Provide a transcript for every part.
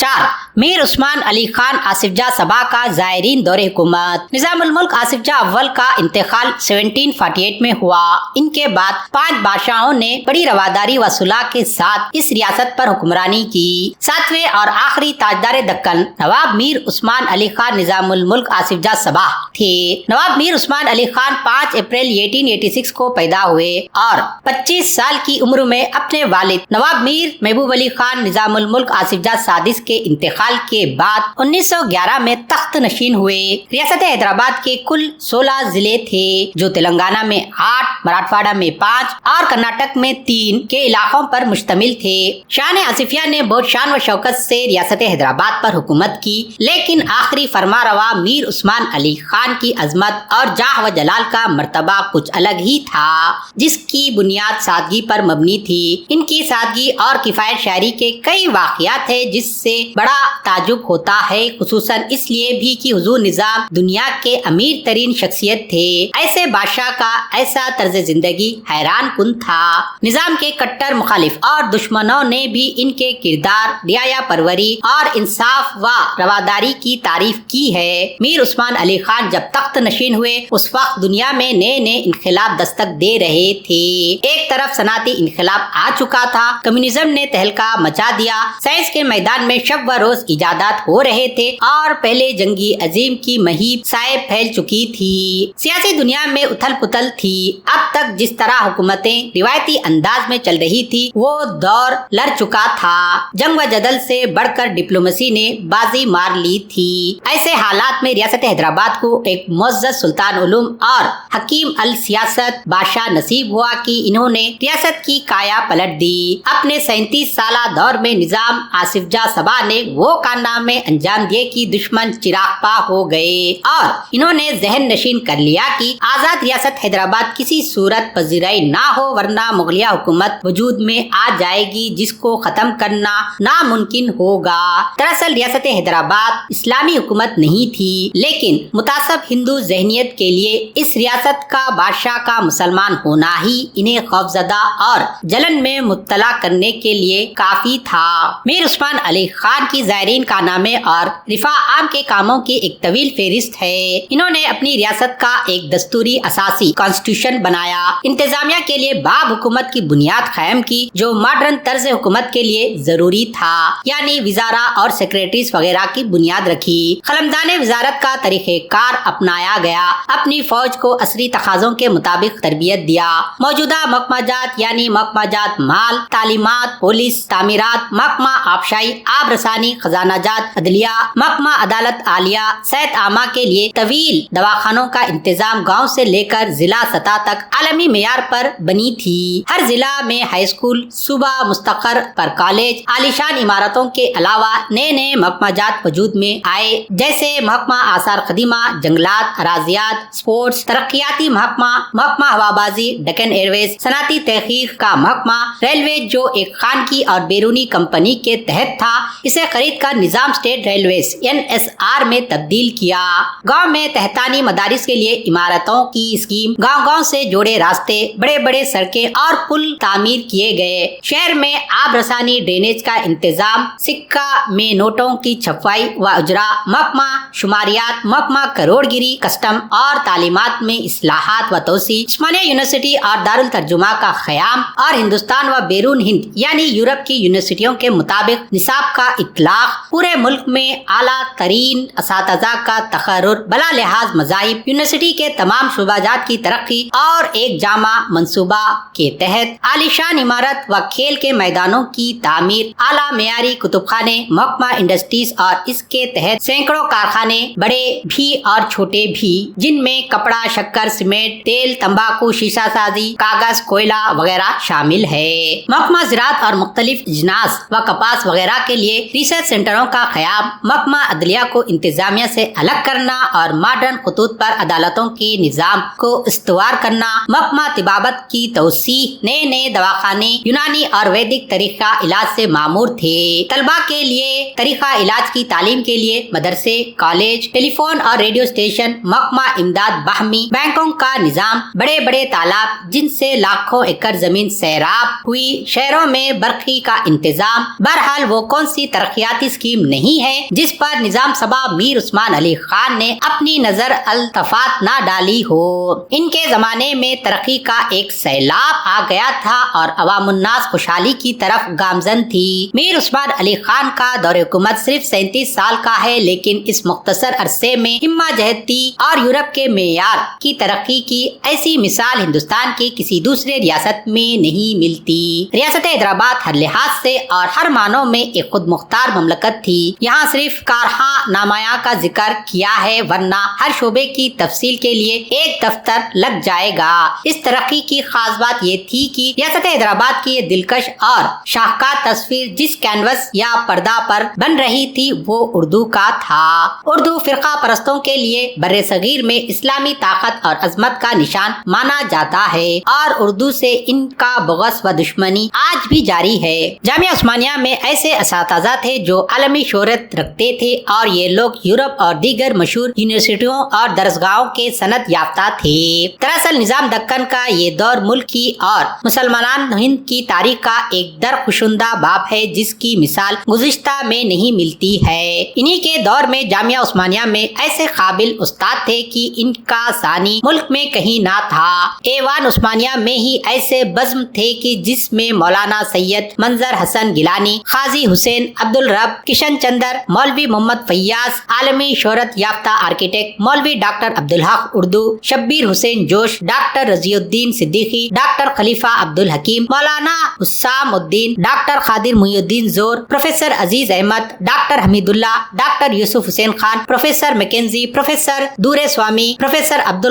4. मीर उस्मान अली खान आसिफ जाह सबा का ज़ायरीन दौरे हुकूमत। निज़ामुल मुल्क आसिफ जाह अव्वल का इंतकाल 1748 में हुआ। इनके बाद 5 बादशाहों ने बड़ी रवादारी व सुलह के साथ इस रियासत पर हुक्मरानी की। 7वें और आखिरी ताजदार दक्कन नवाब मीर उस्मान अली खान निज़ामुल मुल्क आसिफ जाह सबा थे। नवाब मीर उस्मान अली खान 5 अप्रैल 1886 को पैदा हुए और 25 साल की उम्र में अपने वालिद नवाब मीर महबूब अली खान निज़ामुल मुल्क आसिफ जाह सादिस के इंतकाल के बाद 1911 में तख्त नशीन हुए। रियासत हैदराबाद के कुल 16 जिले थे, जो तेलंगाना में 8, मराठवाड़ा में 5 और कर्नाटक में 3 के इलाकों पर मुश्तमिल थे। शान आसिफिया ने बहुत शान व शौकत से रियासत हैदराबाद पर हुकूमत की, लेकिन आखिरी फरमारवा मीर उस्मान अली खान की अजमत और जाह व जलाल का मर्तबा कुछ अलग ही था, जिसकी बुनियाद सादगी पर मबनी थी। इनकी सादगी और किफायत शायरी के कई वाक़यात है जिससे बड़ा ताजुब होता है, खुसूसन इसलिए भी कि हुजूर निजाम दुनिया के अमीर तरीन शख्सियत थे। ऐसे बादशाह का ऐसा तर्ज जिंदगी हैरान कुन था। निजाम के कट्टर मुखालिफ और दुश्मनों ने भी इनके किरदार, रियाया परवरी और इंसाफ व रवादारी की तारीफ की है। मीर उस्मान अली खान जब तख्त नशीन हुए उस वक्त दुनिया में नए नए इनकलाब दस्तक दे रहे थे। एक तरफ सनाती इनकलाब आ चुका था, कम्युनिज्म ने तहलका मचा दिया, साइंस के मैदान में शब व रोज इजादात हो रहे थे और पहले जंगी अजीम की महीब साए फैल चुकी थी। सियासी दुनिया में उथल पुथल थी। अब तक जिस तरह हुकूमतें रिवायती अंदाज में चल रही थी वो दौर लड़ चुका था। जंग व जदल से बढ़कर डिप्लोमेसी ने बाजी मार ली थी। ऐसे हालात में रियासत हैदराबाद को एक मुअज़्ज़ज़ सुल्तान उलूम और हकीम अल सियासत बादशाह नसीब हुआ कि इन्होंने रियासत की काया पलट दी। अपने 37 साला दौर में निजाम आसिफ जाह सबा ने वो कारनामे अंजाम दिए कि दुश्मन चिरागपा हो गए और इन्होंने जहन नशीन कर लिया कि आजाद रियासत हैदराबाद किसी सूरत पजीराई ना हो, वरना मुगलिया हुकूमत वजूद में आ जाएगी जिसको खत्म करना नामुमकिन होगा। दरअसल रियासत हैदराबाद इस्लामी हुकूमत नहीं थी, लेकिन मुतासब हिंदू जहनियत के लिए इस रियासत का बादशाह का मुसलमान होना ही इन्हें खौफजदा और जलन में मुब्तला करने के लिए काफी था। मीर उस्मान अली खान की ज़ायरीन कारनामे और रिफा आम के कामों की एक तवील फेरिस्त है। इन्होंने अपनी रियासत का एक दस्तूरी असासी कॉन्स्टिट्यूशन बनाया, इंतजामिया के लिए बाब हुकूमत की बुनियाद कायम की जो मॉडर्न तर्ज हुकूमत के लिए जरूरी था, यानी विजारा और सेक्रेटरीज वगैरह की बुनियाद रखी। खलमदाने वजारत का तरीक़ेकार अपनाया गया, अपनी फौज को असरी तकाज़ों के मुताबिक तरबियत दिया। मौजूदा महकमाजात यानी महकमाजात माल, तालीमात, पुलिस, तामीरात, महकमा आबशाई, आब रसानी, खजानाजात, अदलिया, महकमा अदालत आलिया, सेहत आमा के लिए तवील दवाखानों का इंतजाम गाँव से लेकर जिला सतह तक आलमी मेयार पर बनी थी। हर जिला में हाई स्कूल, सूबा मुस्तकर पर कॉलेज, आलीशान इमारतों के अलावा नए नए महकमाजात वजूद में आए, जैसे महकमा आसार खदीमा, जंगलात, अराजियात, स्पोर्ट्स, तरक्याती महकमा, महकमा हवाबाजी, डेक्कन एयरवेज, सनाती तहकीक का महकमा, रेलवे जो एक खानगी और बैरूनी कंपनी के तहत था, इसे खरीद कर निजाम स्टेट रेलवेज NSR में तब्दील किया। गांव में तहतानी मदारिस के लिए इमारतों की स्कीम, गांव गांव से जोड़े रास्ते, बड़े बड़े सड़कें और पुल तामीर किए गए। शहर में आब रसानी, ड्रेनेज का इंतजाम, सिक्का में नोटों की छपाई व उजरा, महकमा शुमारियात, महकमा करोड़गिरी, कस्टम और तालीमात में इस्लाहात व तोसी, उस्मानिया यूनिवर्सिटी और दारुल तर्जुमा का क़याम और हिंदुस्तान व बैरून हिंद यानी यूरोप की यूनिवर्सिटियों के मुताबिक निसाब का इतलाक, पूरे मुल्क में आला तरीन असातिज़ा का तखर्रुर, बला लिहाज मज़ाहिब, यूनिवर्सिटी के तमाम शुबाजात की तरक्की और एक जामा मंसूबा के तहत आलीशान इमारत व खेल के मैदानों की तामीर, आला मेयारी कुतुबखाने, महकमा इंडस्ट्रीज और इसके तहत सैकड़ों कारखाने, बड़े भी और छोटे भी, जिनमें कपड़ा, शक्कर, सीमेंट, तेल, तंबाकू, शीशा साजी, कागज, कोयला वगैरह शामिल है। महकमा ज़राअत और मुख्तलिफ इजनास व कपास वगैरह के लिए रिसर्च सेंटरों का क़याम, महकमा अदलिया को इंतजामिया से अलग करना और मॉडर्न खतूत पर अदालतों के निज़ाम को इस्तवार करना, महकमा तिबाबत की तोसी, नए नए दवाखाने यूनानी और वैदिक तरीका इलाज से मामूर थे। तलबा के लिए तरीका इलाज की तालीम के लिए मदरसे, कॉलेज, टेलीफोन और रेडियो स्टेशन, महकमा इमदाद बाहमी, बैंकों का निजाम, बड़े बड़े तालाब जिनसे लाखों एकड़ जमीन सैराब हुई, शहरों में बर्की का इंतजाम। बहरहाल वो कौन सी ترقیاتی اسکیم نہیں ہے جس پر نظام سبا میر عثمان علی خان نے اپنی نظر التفات نہ ڈالی ہو۔ ان کے زمانے میں ترقی کا ایک سیلاب آ گیا تھا اور عوام الناس خوشحالی کی طرف گامزن تھی۔ میر عثمان علی خان کا دور حکومت صرف 37 سال کا ہے، لیکن اس مختصر عرصے میں ہمہ جہتی اور یورپ کے معیار کی ترقی کی ایسی مثال ہندوستان کی کسی دوسرے ریاست میں نہیں ملتی۔ ریاست حیدرآباد ہر لحاظ سے اور ہر معنوں میں ایک خود مختار مملکت تھی۔ یہاں صرف کارخاں نامایا کا ذکر کیا ہے، ورنہ ہر شعبے کی تفصیل کے لیے ایک دفتر لگ جائے گا۔ اس ترقی کی خاص بات یہ تھی کہ ریاست حیدرآباد کی یہ دلکش اور شاہکار تصویر جس کینوس یا پردہ پر بن رہی تھی وہ اردو کا تھا۔ اردو فرقہ پرستوں کے لیے بر صغیر میں اسلامی طاقت اور عظمت کا نشان مانا جاتا ہے اور اردو سے ان کا بغض و دشمنی آج بھی جاری ہے۔ جامعہ عثمانیہ میں ایسے اساتذہ تھے جو عالمی شہرت رکھتے تھے اور یہ لوگ یورپ اور دیگر مشہور یونیورسٹیوں اور درسگاہوں کے سند یافتہ تھے۔ دراصل نظام دکن کا یہ دور ملک کی اور مسلمان ہند کی تاریخ کا ایک درخشندہ باب ہے جس کی مثال گزشتہ میں نہیں ملتی ہے۔ انہی کے دور میں جامعہ عثمانیہ میں ایسے قابل استاد تھے کہ ان کا ثانی ملک میں کہیں نہ تھا۔ ایوان عثمانیہ میں ہی ایسے بزم تھے کہ جس میں مولانا سید منظر حسن گیلانی، قاضی حسین عبدالرب، کشن چندر، مولوی محمد فیاض، عالمی شہرت یافتہ آرکیٹیکٹ مولوی ڈاکٹر عبدالحق اردو، شبیر حسین جوش، ڈاکٹر رضی الدین صدیقی، ڈاکٹر خلیفہ عبدالحکیم، مولانا حسام الدین، ڈاکٹر قادر محی الدین زور، پروفیسر عزیز احمد، ڈاکٹر حمید اللہ، ڈاکٹر یوسف حسین خان، پروفیسر میکنزی، پروفیسر دورے سوامی، پروفیسر عبد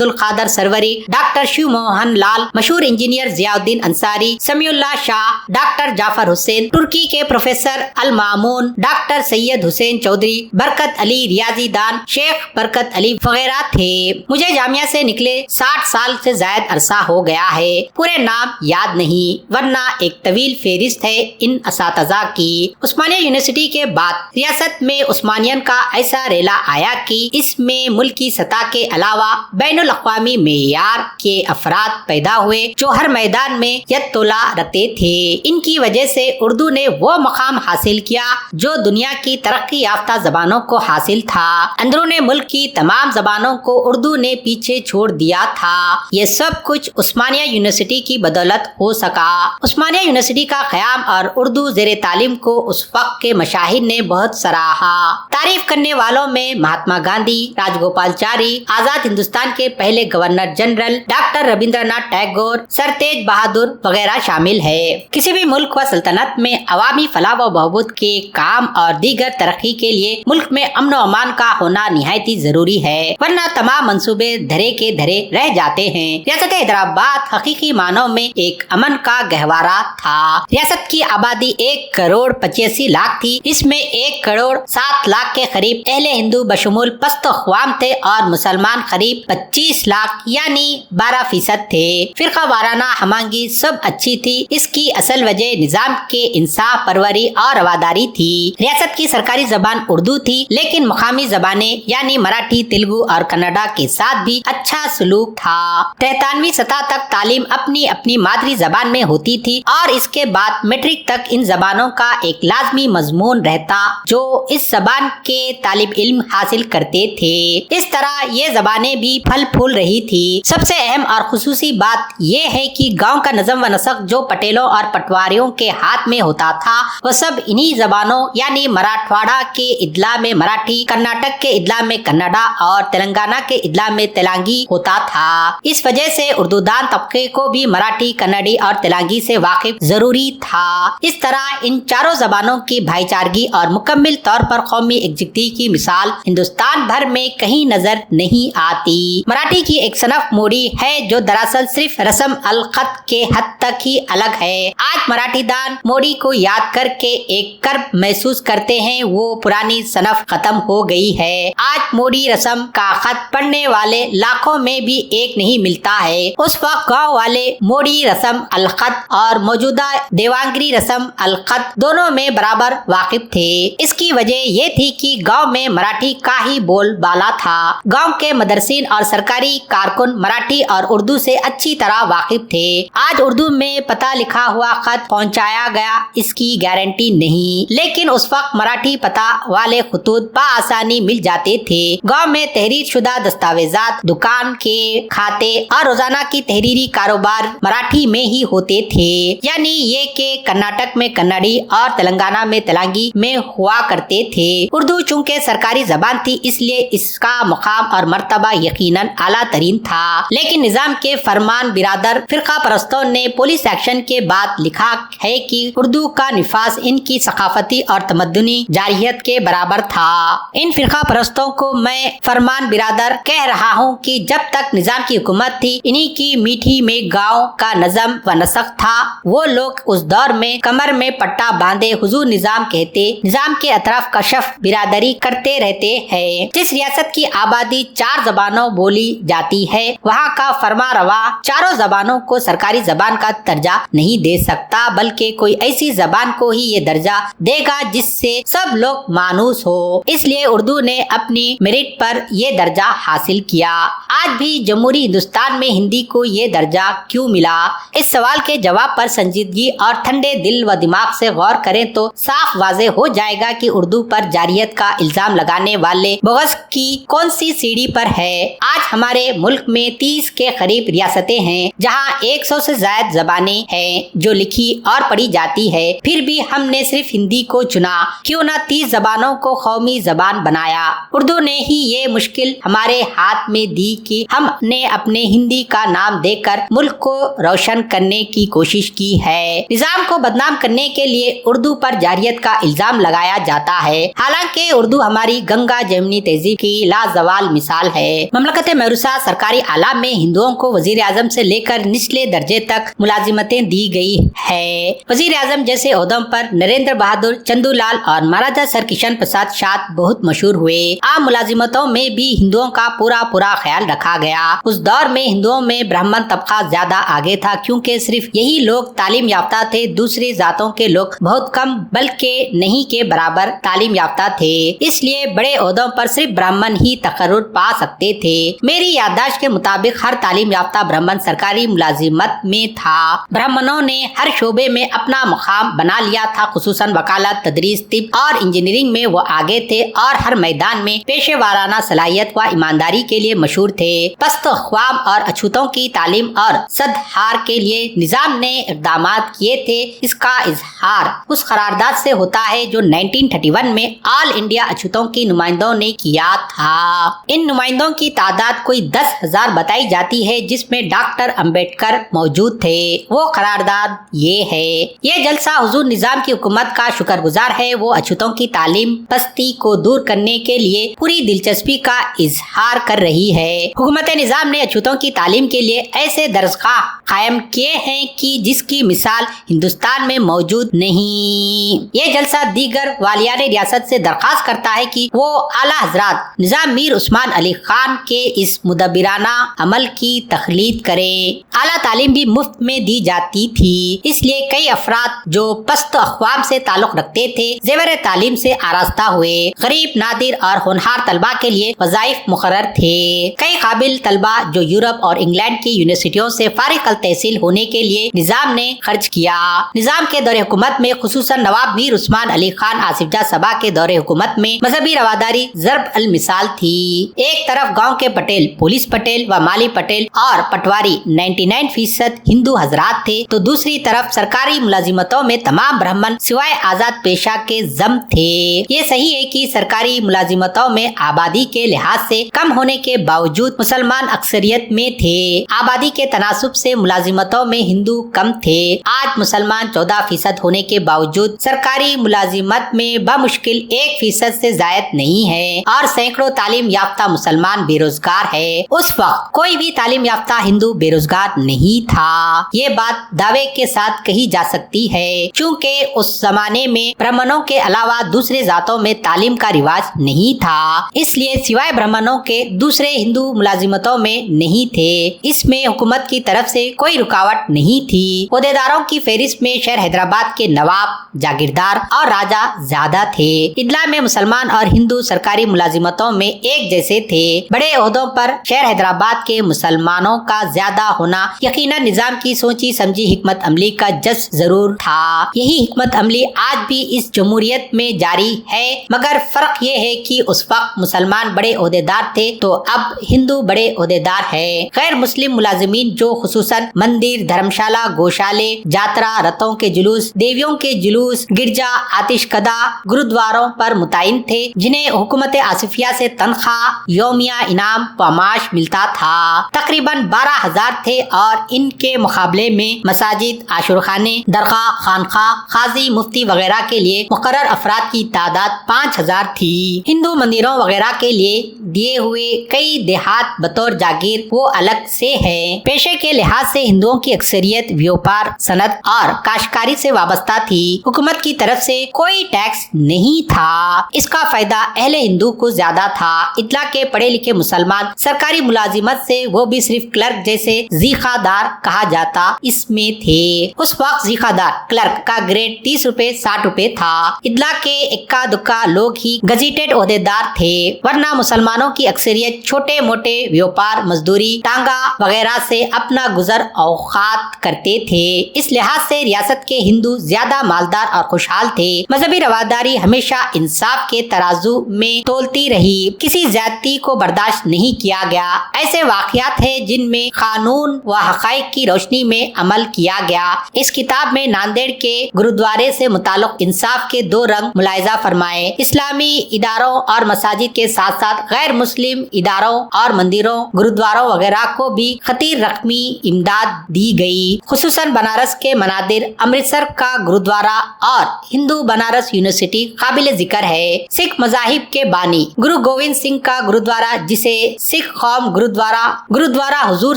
القادر سروری، ڈاکٹر شیو موہن لال، مشہور انجینئر ضیاء الدین انصاری، سمیع اللہ شاہ، ڈاکٹر جعفر حسین، ترکی کے پروفیسر المامون، ڈاکٹر سید حسین چودھری، برکت علی ریاضی دان، شیخ برکت علی وغیرہ تھے۔ مجھے جامعہ سے نکلے 60 سال سے زائد عرصہ ہو گیا ہے، پورے نام یاد نہیں، ورنہ ایک طویل فہرست ہے ان اساتذہ کی۔ عثمانیہ یونیورسٹی کے بعد ریاست میں عثمانین کا ایسا ریلا آیا کہ اس میں ملکی سطح کے علاوہ بین الاقوامی معیار کے افراد پیدا ہوئے جو ہر میدان میں ید تولا رہتے تھے۔ ان کی وجہ سے اردو نے وہ مقام حاصل کیا جو دنیا کی ترقی یافتہ زبانوں کو حاصل تھا۔ اندرون ملک کی تمام زبانوں کو اردو نے پیچھے چھوڑ دیا تھا۔ یہ سب کچھ عثمانیہ یونیورسٹی کی بدولت ہو سکا۔ عثمانیہ یونیورسٹی کا قیام اور اردو زیر تعلیم کو اس وقت کے مشاہیر نے بہت سراہا۔ تعریف کرنے والوں میں مہاتما گاندھی، راج گوپالچاری، آزاد ہندوستان کے پہلے governor general doctor Rabindra Nath Tagore, sir Tej Bahadur وغیرہ شامل ہے۔ کسی بھی ملک و سلطنت میں عوامی فلاح و بہبود کے کام اور دیگر ترقی کے لیے ملک میں امن و امان کا ہونا نہایت ضروری ہے، ورنہ تمام منصوبے دھرے کے دھرے رہ جاتے ہیں۔ ریاست حیدرآباد حقیقی معنوں میں ایک امن کا گہوارہ تھا۔ ریاست کی آبادی 1,85,00,000 تھی۔ اس میں 1,07,00,000 کے قریب اہل ہندو بشمول پست اقوام تھے اور مسلمان قریب 25,00,000 یعنی 12% تھے۔ فرقہ وارانہ ہمانگی سب اچھی تھی۔ اس کی اصل وجہ نظام کے انصاف پروری اور رواداری تھی۔ ریاست کی سرکاری زبان اردو تھی، لیکن مقامی زبانیں یعنی مراٹھی، تیلگو اور کنڑا کے ساتھ بھی اچھا سلوک تھا۔ 93ویں سطح تک تعلیم اپنی اپنی مادری زبان میں ہوتی تھی اور اس کے بعد میٹرک تک ان زبانوں کا ایک لازمی مضمون رہتا جو اس زبان کے طالب علم حاصل کرتے تھے۔ اس طرح یہ زبانیں بھی پھل پھول رہی تھی۔ سب سے اہم اور خصوصی بات یہ ہے کہ گاؤں کا نظم و نسق جو پٹیلوں اور پٹواریوں کے ہاتھ میں ہوتا تھا وہ سب انہی زبانوں یعنی مراٹھواڑہ کے اضلاع میں مراٹھی، کرناٹک کے اضلاع میں کنڑا اور تلنگانہ کے اضلاع میں تلنگی ہوتا تھا۔ اس وجہ سے اردو دان طبقے کو بھی مراٹھی، کنڑی اور تلنگی سے واقف ضروری تھا۔ اس طرح ان چاروں زبانوں کی بھائی چارگی اور مکمل طور پر قومی یکجہتی کی مثال ہندوستان بھر میں کہیں نظر نہیں آتی۔ مراٹھی کی ایک صنف موڑی ہے جو دراصل صرف رسم الخط کے حد تک ہی الگ ہے۔ آج مراٹھی دان موڑی کو یاد کر کے ایک کرب محسوس کرتے ہیں، وہ پرانی صنف ختم ہو گئی ہے۔ آج موڑی رسم کا خط پڑھنے والے لاکھوں میں بھی ایک نہیں ملتا ہے۔ اس وقت گاؤں والے موڑی رسم الخط اور موجودہ دیوناگری رسم الخط دونوں میں برابر واقف تھے۔ اس کی وجہ یہ تھی کہ گاؤں میں مراٹھی کا ہی بول بالا تھا۔ گاؤں کے مدرسین اور سرکاری کارکن مراٹھی اور اردو سے اچھی طرح واقف تھے۔ آج اردو میں پتہ لکھا ہوا خط پہنچایا گیا، اس کی की गारंटी नहीं, लेकिन उस वक्त मराठी पता वाले खतूत बआसानी मिल जाते थे। गांव में तहरीर शुदा दस्तावेजात, दुकान के खाते और रोजाना की तहरीरी कारोबार मराठी में ही होते थे। यानी ये कि कर्नाटक में कन्नड़ी और तेलंगाना में तेलंगी में हुआ करते थे। उर्दू चूंकि सरकारी जबान थी, इसलिए इसका मुकाम और मर्तबा यकीनन आला तरीन था। लेकिन निजाम के फरमान बिरादर फिरका परस्तों ने पुलिस एक्शन के बाद लिखा है कि उर्दू का निफाज इनकी सकाफती और तमद्दुनी जारियत के बराबर था। इन फिरका परस्तों को मैं फरमान बिरादर कह रहा हूँ कि जब तक निजाम की हुकूमत थी, इन्हीं की मीठी में गाँव का नज़म व नसक था। वो लोग उस दौर में कमर में पट्टा बांधे हुजूर निजाम कहते, निजाम के अतराफ कशफ बिरादरी करते रहते हैं। जिस रियासत की आबादी 4 जबानों बोली जाती है, वहाँ का फरमा रवा चारों जबानों को सरकारी जबान का दर्जा नहीं दे सकता, बल्कि कोई ऐसी जबान को ही ये दर्जा देगा जिससे सब लोग मानूस हो। इसलिए उर्दू ने अपनी मेरिट पर ये दर्जा हासिल किया। आज भी जमहूरी हिंदुस्तान में हिंदी को ये दर्जा क्यों मिला? इस सवाल के जवाब पर संजीदगी और ठंडे दिल व दिमाग से गौर करें तो साफ वाज़ेह हो जाएगा कि उर्दू पर जारियत का इल्जाम लगाने वाले बगस की कौन सी सीढ़ी पर है। आज हमारे मुल्क में 30 के करीब रियासतें हैं, जहाँ 100 से ज्यादा जबानें हैं जो लिखी और पढ़ी जाती है। फिर भी हमने सिर्फ हिंदी को चुना, क्यों न 30 जबानों को कौमी जबान बनाया। उर्दू ने ही ये मुश्किल हमारे हाथ में दी कि हमने अपने हिंदी का नाम देकर मुल्क को रोशन करने की कोशिश की है। निजाम को बदनाम करने के लिए उर्दू पर जारियत का इल्जाम लगाया जाता है। हालांकि उर्दू हमारी गंगा जमुनी तहजीब की लाजवाल मिसाल है। ममलकत महरूसा सरकारी आला में हिंदुओं को वजीर आजम से लेकर निचले दर्जे तक मुलाजिमतें दी गई है। वजीर आजम जैसे ओहदों पर नरेंद्र बहादुर, चंदूलाल और महाराजा सर किशन प्रसाद शाद बहुत मशहूर हुए। आम मुलाजिमतों में भी हिंदुओं का पूरा ख्याल रखा गया। उस दौर में हिंदुओं में ब्राह्मण तबका ज्यादा आगे था, क्योंकि सिर्फ यही लोग तालीम याफ्ता थे। दूसरी जातों के लोग बहुत कम बल्कि नहीं के बराबर तालीम याफ्ता थे। इसलिए बड़े ओहदों पर सिर्फ ब्राह्मण ही तकर्रुर पा सकते थे। मेरी याददाश्त के मुताबिक हर तालीम याफ्ता ब्राह्मण सरकारी मुलाजिमत में था। ब्राह्मणों ने हर शोबे में अपना मुकाम बना लिया था, खुसूसन वकालत, तदरीस, तिब और इंजीनियरिंग में वो आगे थे और हर मैदान में पेशेवाराना सलाहियत व ईमानदारी के लिए मशहूर थे। पस्त अख्वाम और अछूतों की तालीम और सदहार के लिए निजाम ने इक़दाम किए थे। इसका इजहार उस करारदाद से होता है जो 1931 में ऑल इंडिया अछूतों की नुमाइंदों ने किया था। इन नुमाइंदों की तादाद कोई 10,000 बताई जाती है, जिसमें डॉक्टर अंबेडकर मौजूद थे। वो करारदाद ये है। ये जलसा हुजूर निजाम की हुकूमत का शुक्रगुजार है। वो अछूतों की तालीम पस्ती को दूर करने के लिए पूरी दिलचस्पी का इजहार कर रही है। हुकूमत निजाम ने अछूतों की तालीम के लिए ऐसे दरसगाह कायम किए हैं कि जिसकी मिसाल हिंदुस्तान में मौजूद नहीं। ये जलसा दीगर वालियान रियासत से दरख्वास्त करता है कि वो आला हजरात निजाम मीर उस्मान अली खान के इस मुदब्बिराना अमल की तखलीद करें। आला तालीम भी मुफ्त में दी जाती थी, इसलिए कई अफराद जो पस्त अख्वाम से ताल्लुक रखते थे जेवर तालीम से आरास्ता हुए। गरीब, नादिर और होनहार तलबा के लिए वज़ाइफ मुकर्रर थे। कई काबिल तलबा जो यूरोप और इंग्लैंड की यूनिवर्सिटियों से फारिग अल तहसील होने के लिए निजाम ने खर्च किया। निजाम के दौरे हुकूमत में खुसूसन नवाब मीर उस्मान अली खान आसिफ जाह सबा के दौरे हुकूमत में मजहबी रवादारी ज़र्ब अल मिसाल थी। एक तरफ गाँव के पटेल, पुलिस पटेल व माली पटेल और पटवारी 99% हिंदू हजरात थे, तो दूसरी तरफ सरकारी मुलाजिमतों में तमाम ब्राह्मण सिवाय आजाद पेशा के जम थे। ये सही है कि सरकारी मुलाजिमतों में आबादी के लिहाज से कम होने के बावजूद मुसलमान अक्सरियत में थे। आबादी के तनासुब से मुलाजिमतों में हिंदू कम थे। आज मुसलमान 14% होने के बावजूद सरकारी मुलाजिमत में बमुश्किल 1% से जायद नहीं है और सैकड़ों तालीम याफ्ता मुसलमान बेरोजगार है। उस वक्त कोई भी तालीम याफ्ता हिंदू बेरोजगार नहीं था। ये बात दावे के साथ कही जा सकती है, क्योंकि उस जमाने में ब्राह्मणों के अलावा दूसरे जातों में तालीम का रिवाज नहीं था। इसलिए सिवाय ब्राह्मणों के दूसरे हिंदू मुलाजिमतों में नहीं थे। इसमें हुकूमत की तरफ से कोई रुकावट नहीं थी। ओहदेदारों की फहरिस्त में शहर हैदराबाद के नवाब, जागीरदार और राजा ज्यादा थे। इदला में मुसलमान और हिंदू सरकारी मुलाजिमतों में एक जैसे थे। बड़े ओहदों पर शहर हैदराबाद के मुसलमानों का ज्यादा होना यकीनन निजाम की सोची समझी हिकमत अमली का जस जरूर था। यही हिकमत अमली आज भी इस जमहूरियत में जारी है, मगर फर्क ये है कि उस वक्त मुसलमान बड़े ओहदेदार थे तो अब हिंदू बड़े ओहदेदार है। गैर मुस्लिम मुलाजिमीन जो खुसूसन मंदिर, धर्मशाला, गौशाले, जात्रा, रथों के जुलूस, देवियों के जुलूस, गिरजा, आतिशकदा, गुरुद्वारों पर मुतयन थे, जिन्हें हुकूमत आसिफिया से तनख्वाह, योमिया इनाम, पमाश मिलता था, तकरीबन 12,000 थे और इनके मुकाबले में मसाजिद, आशुरखाने, दरगाह, खानखा, काजी, मुफ्ती वगैरह के लिए मुकर्रर अफराद की तादाद 5,000 थी। हिंदू मंदिरों वगैरह के लिए दिए हुए कई देहात बतौर जागीर वो अलग से है। पेशे के लिहाज से हिंदुओं की अक्सरियत व्यापार, सनत और काश्तकारी से वाबस्ता थी। हुकूमत की तरफ से कोई टैक्स नहीं था, इसका फायदा अहले हिंदू को ज्यादा था। इतला के पढ़े लिखे मुसलमान सरकारी मुलाजिमत से वो भी सिर्फ क्लर्क जैसे जीखादार कहा जाता इसमें थे। उस वक्त जीखादार क्लर्क का ग्रेड 30 रुपए 60 रुपए था। इतला के इक्का दुक्का लोग ही गजेटेड ओहदेदार थे, वरना मुसलमानों की अक्सरियत छोटे मोटे व्यापार, मजदूरी, टांगा वगैरह से अपना गुजर औकात करते थे। इस लिहाज से रियासत के हिंदू ज्यादा मालदार और खुशहाल थे। मजहबी रवादारी हमेशा इंसाफ के तराजू में तोलती रही, किसी ज्यादती को बर्दाश्त नहीं किया गया। ऐसे वाकयात है जिनमें कानून व हकाइक की रोशनी में अमल किया गया। इस किताब में नांदेड़ के गुरुद्वारे से मुताल्लिक इंसाफ के 2 रंग मुलायजा फरमाए। इस्लामी इदारों और मसाजिद के साथ साथ गैर मुस्लिम इदारों और मंदिरों, गुरुद्वारों वगैरह को भी खतीर रकमी इमदाद दी गई। खुसूसन बनारस के मनादिर, अमृतसर का गुरुद्वारा और हिंदू बनारस यूनिवर्सिटी काबिल जिक्र है। सिख मजाहिब के बानी गुरु गोविंद सिंह का गुरुद्वारा, जिसे सिख कौम गुरुद्वारा हुजूर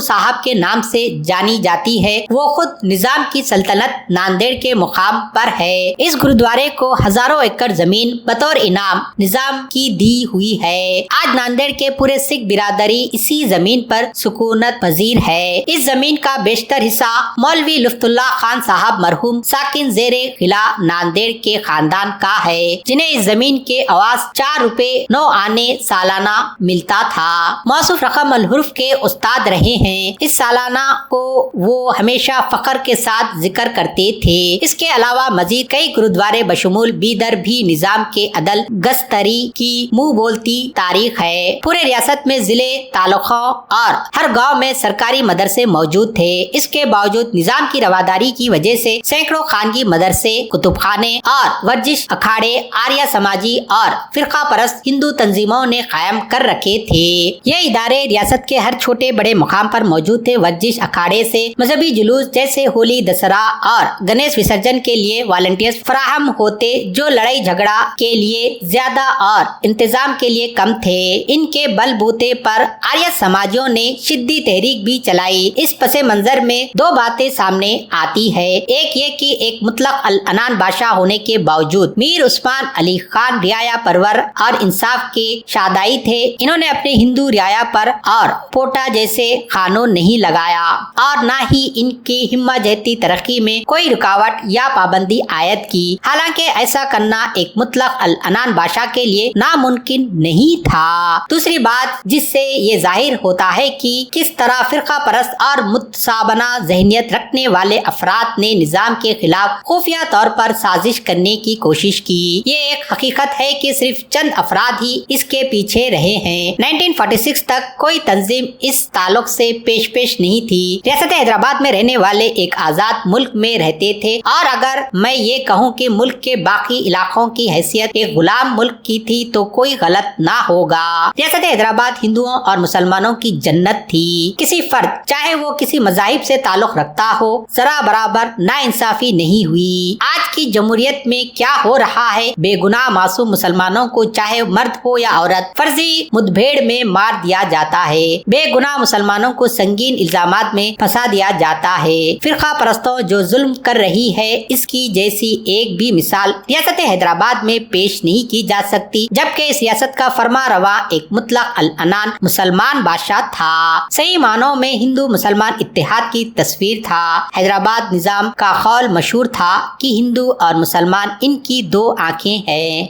साहब के नाम से जानी जाती है, वो खुद निजाम की सल्तनत नांदेड़ के मुकाम पर है। इस गुरुद्वारे को हजारों एकड़ जमीन बतौर इनाम निजाम की दी हुई है। आज नांदेड़ के पूरे सिख बिरादरी इसी जमीन पर सुकूनत पजीर है। इस जमीन का बेशतर हिस्सा मौलवी लुत्फुल्लाह खान साहब मरहूम साकिन जेरे किला नांदेड़ के खानदान का है, जिन्हें इस जमीन के आवाज 4 रुपए 9 आने सालाना मिलता था। मौसूफ रकम अल-हुर्फ के उस्ताद रहे हैं। इस सालाना को वो हमेशा फख्र के साथ जिक्र करते थे। इसके अलावा मजीद कई गुरुद्वारे बशमूल बीदर भी निजाम के अदल गस्तरी की मुंह बोलती तारीख है। पूरे रियासत में जिले, तालुकों और हर गांव में सरकारी मदरसे मौजूद थे। इसके बावजूद निजाम की रवादारी की वजह से सैकड़ों खानगी मदरसे, कुतुबखाने और वर्जिश अखाड़े आर्या समाजी और फिरका परस्त हिंदू तंजीमों ने कायम कर रखे थे। ये इदारे रियासत के हर छोटे बड़े मुकाम पर मौजूद थे। वर्जिश अखाड़े से मजहबी जुलूस जैसे होली, दशहरा और गणेश विसर्जन के लिए वॉलंटियर्स फराहम होते, जो लड़ाई झगड़ा के लिए ज्यादा और इंतजाम के लिए कम थे। इनके बलबूते पर आर्य समाजियों ने शिद्दी तहरीक भी चलाई। इस पसे मंजर में 2 बातें सामने आती है। एक ये कि एक मुतलक अल अनान बादशाह होने के बावजूद मीर उस्मान अली खान रियाया परवर और इंसाफ के शादाई थे। इन्होंने अपने हिंदू रियाया पर और पोटा जैसे कानून नहीं लगाया और न ही इनकी हिम्मत जहती तरक्की में कोई रुकावट या पाबंदी आयद की। हालांकि ऐसा करना एक मुतलक अल अनान बादशाह के लिए नामुमकिन नहीं था। दूसरी बात जिससे ये जाहिर होता है कि किस तरह फिरका परस्त और मुतसाबना जहनियत रखने वाले अफराद ने निजाम के खिलाफ खुफिया तौर पर साजिश करने की कोशिश की। ये एक हकीकत है कि सिर्फ चंद अफराद ही इसके पीछे रहे हैं। 1946 तक कोई तंजीम इस ताल्लुक से पेश नहीं थी। रियासत हैदराबाद में रहने वाले एक आजाद मुल्क में रहते थे और अगर मैं ये कहूँ कि मुल्क के बाकी इलाकों की हैसियत एक गुलाम मुल्क की थी तो कोई गलत ना होगा। रियासत हैदराबाद हिंदुओं और मुसलमानों की जन्नत थी। किसी फर्द चाहे वो किसी मजाहिब से ताल्लुक रखता हो, जरा बराबर नाइंसाफी नहीं हुई। आज की जमहूरियत में क्या हो रहा है, बेगुनाह मासूम मुसलमानों को चाहे मर्द हो या औरत फर्जी मुठभेड़ में मार दिया जाता है। बेगुनाह मुसलमानों को संगीन इल्जामात में फंसा दिया जाता है। फिरका परस्तों जो जुल्म कर रही है, इसकी जैसी एक भी मिसाल रियासत हैदराबाद में पेश नहीं की जा सकती, जबकि इस रियासत का फरमा रवा एक मुतलक अल अनान मुसलमान बादशाह था। सही मानों में हिंदू मुसलमान इत्तेहाद की तस्वीर था। हैदराबाद निजाम का कौल मशहूर था कि हिंदू और मुसलमान इनकी 2 आंखें हैं।